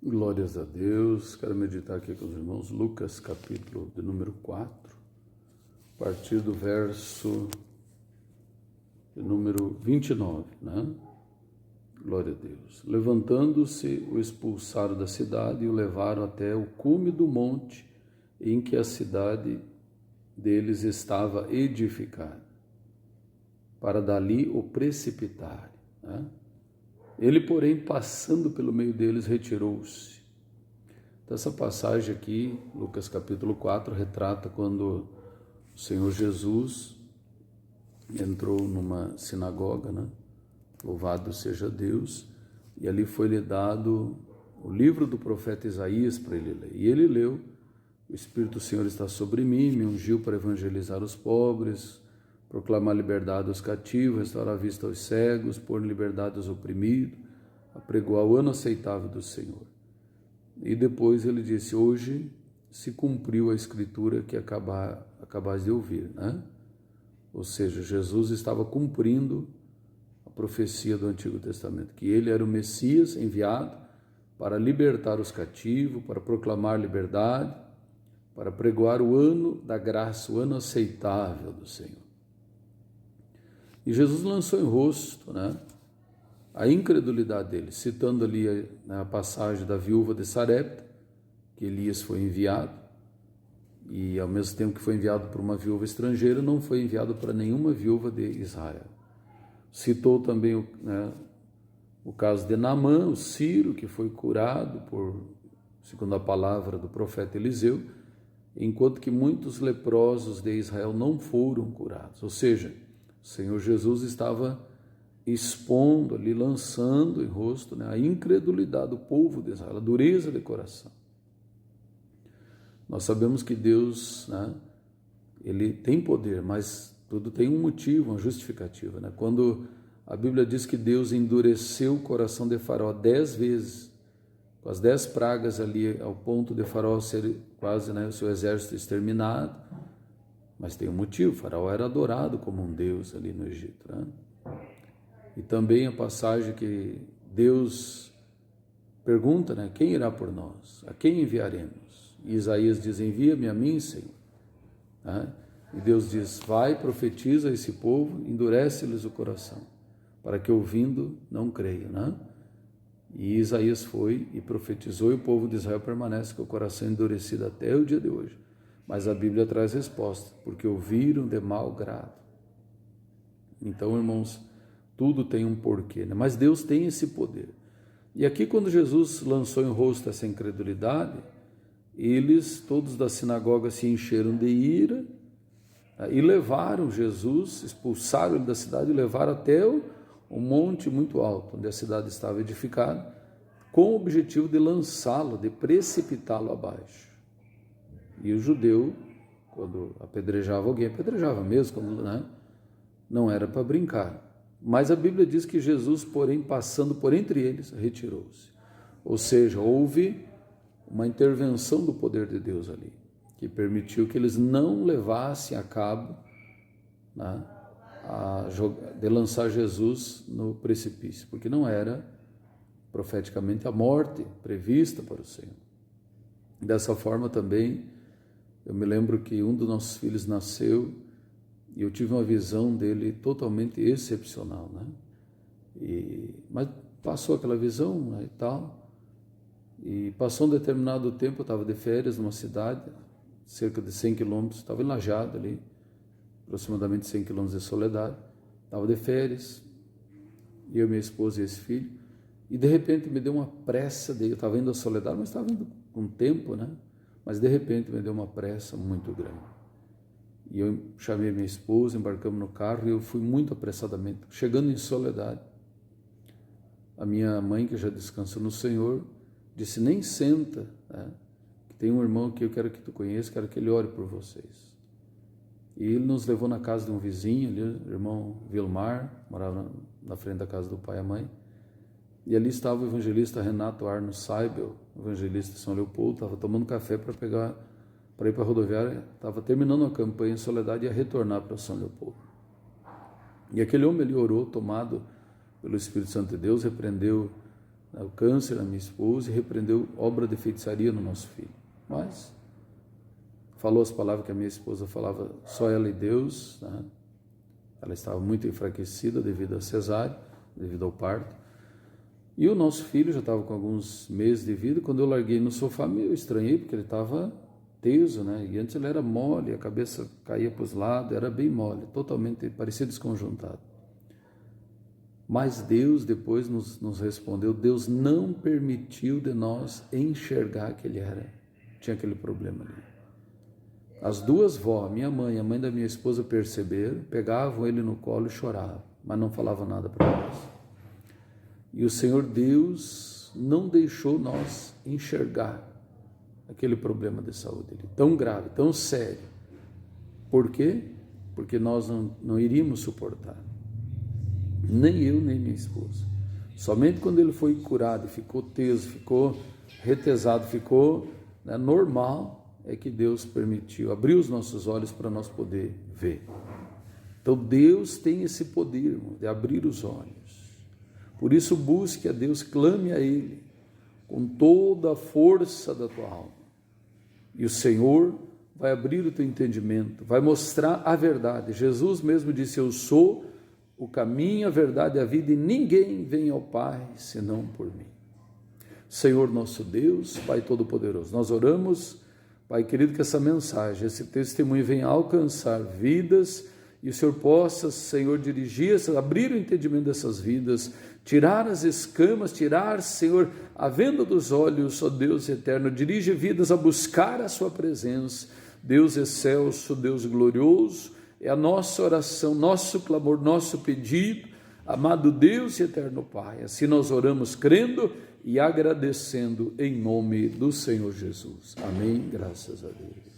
Glórias a Deus. Quero meditar aqui com os irmãos Lucas, capítulo de número 4, a partir do verso de número 29, né? Glória a Deus. Levantando-se, o expulsaram da cidade e o levaram até o cume do monte em que a cidade deles estava edificada, para dali o precipitarem, né? Ele, porém, passando pelo meio deles, retirou-se. Então, essa passagem aqui, Lucas capítulo 4, retrata quando o Senhor Jesus entrou numa sinagoga, né? Louvado seja Deus, e ali foi-lhe dado o livro do profeta Isaías para ele ler. E ele leu: o Espírito do Senhor está sobre mim, me ungiu para evangelizar os pobres, proclamar liberdade aos cativos, restaurar a vista aos cegos, pôr em liberdade os oprimidos, apregoar o ano aceitável do Senhor. E depois ele disse: hoje se cumpriu a escritura que acabais de ouvir, né? Ou seja, Jesus estava cumprindo a profecia do Antigo Testamento, que ele era o Messias enviado para libertar os cativos, para proclamar liberdade, para pregoar o ano da graça, o ano aceitável do Senhor. E Jesus lançou em rosto, né, a incredulidade dele, citando ali a passagem da viúva de Sarepta, que Elias foi enviado, e ao mesmo tempo que foi enviado por uma viúva estrangeira, não foi enviado para nenhuma viúva de Israel. Citou também o caso de Naamã, o sírio, que foi curado segundo a palavra do profeta Eliseu, enquanto que muitos leprosos de Israel não foram curados. Ou seja, o Senhor Jesus estava expondo ali, lançando em rosto, né, a incredulidade do povo de Israel, a dureza de coração. Nós sabemos que Deus, né, ele tem poder, mas tudo tem um motivo, uma justificativa, né? Quando a Bíblia diz que Deus endureceu o coração de Faraó 10 vezes, com as 10 pragas ali, ao ponto de Faraó ser quase, né, o seu exército exterminado, mas tem um motivo: Faraó era adorado como um deus ali no Egito, né? E também a passagem que Deus pergunta, né, quem irá por nós? A quem enviaremos? E Isaías diz: envia-me a mim, Senhor. Né? E Deus diz: vai, profetiza a esse povo, endurece-lhes o coração, para que ouvindo não creiam, né? E Isaías foi e profetizou, e o povo de Israel permanece com o coração endurecido até o dia de hoje. Mas a Bíblia traz resposta: porque ouviram de mau grado. Então, irmãos, tudo tem um porquê, né? Mas Deus tem esse poder. E aqui, quando Jesus lançou em rosto essa incredulidade, eles, todos da sinagoga, se encheram de ira, né, e levaram Jesus, expulsaram ele da cidade e levaram até um monte muito alto, onde a cidade estava edificada, com o objetivo de lançá-lo, de precipitá-lo abaixo. E o judeu, quando apedrejava alguém, apedrejava mesmo, quando, né, não era para brincar. Mas a Bíblia diz que Jesus, porém, passando por entre eles, retirou-se. Ou seja, houve uma intervenção do poder de Deus ali, que permitiu que eles não levassem a cabo, né, de lançar Jesus no precipício, porque não era profeticamente a morte prevista para o Senhor. Dessa forma também, eu me lembro que um dos nossos filhos nasceu e eu tive uma visão dele totalmente excepcional, né? Mas passou aquela visão, né, e tal, e passou um determinado tempo. Eu estava de férias numa cidade, cerca de 100 quilômetros, estava em Lajeado ali, aproximadamente 100 quilômetros de Soledade, estava de férias, eu, minha esposa e esse filho, e de repente me deu uma pressa, eu estava indo a Soledade, mas estava indo com tempo, né? Mas de repente me deu uma pressa muito grande. E eu chamei minha esposa, embarcamos no carro e eu fui muito apressadamente. Chegando em Soledade, a minha mãe, que já descansa no Senhor, disse: nem senta, né, que tem um irmão que eu quero que tu conheça, quero que ele ore por vocês. E ele nos levou na casa de um vizinho ali, o irmão Vilmar, morava na frente da casa do pai e a mãe. E ali estava o evangelista Renato Arno Seibel, evangelista de São Leopoldo, estava tomando café para ir para a rodoviária, estava terminando a campanha em Soledade e ia retornar para São Leopoldo. E aquele homem, ele orou, tomado pelo Espírito Santo de Deus, repreendeu o câncer na minha esposa e repreendeu obra de feitiçaria no nosso filho. Mas falou as palavras que a minha esposa falava, só ela e Deus, né? Ela estava muito enfraquecida devido à cesárea, devido ao parto. E o nosso filho já estava com alguns meses de vida. Quando eu larguei no sofá, eu estranhei, porque ele estava teso, né? E antes ele era mole, a cabeça caía para os lados, era bem mole, totalmente, parecia desconjuntado. Mas Deus depois nos respondeu, Deus não permitiu de nós enxergar que ele tinha aquele problema ali. As duas vós, minha mãe e a mãe da minha esposa, perceberam, pegavam ele no colo e choravam, mas não falavam nada para nós. E o Senhor Deus não deixou nós enxergar aquele problema de saúde dele, tão grave, tão sério. Por quê? Porque nós não iríamos suportar, nem eu, nem minha esposa. Somente quando ele foi curado, ficou teso, ficou retesado, ficou normal, é que Deus permitiu, abriu os nossos olhos para nós poder ver. Então Deus tem esse poder, irmão, de abrir os olhos. Por isso busque a Deus, clame a Ele com toda a força da tua alma. E o Senhor vai abrir o teu entendimento, vai mostrar a verdade. Jesus mesmo disse, eu sou o caminho, a verdade e a vida, e ninguém vem ao Pai senão por mim. Senhor nosso Deus, Pai Todo-Poderoso, nós oramos, Pai querido, que essa mensagem, esse testemunho venha alcançar vidas, e o Senhor possa, Senhor, dirigir, abrir o entendimento dessas vidas, tirar as escamas, tirar, Senhor, a venda dos olhos, ó Deus eterno, dirige vidas a buscar a sua presença. Deus excelso, Deus glorioso, é a nossa oração, nosso clamor, nosso pedido, amado Deus e eterno Pai. Assim nós oramos crendo e agradecendo em nome do Senhor Jesus. Amém, graças a Deus.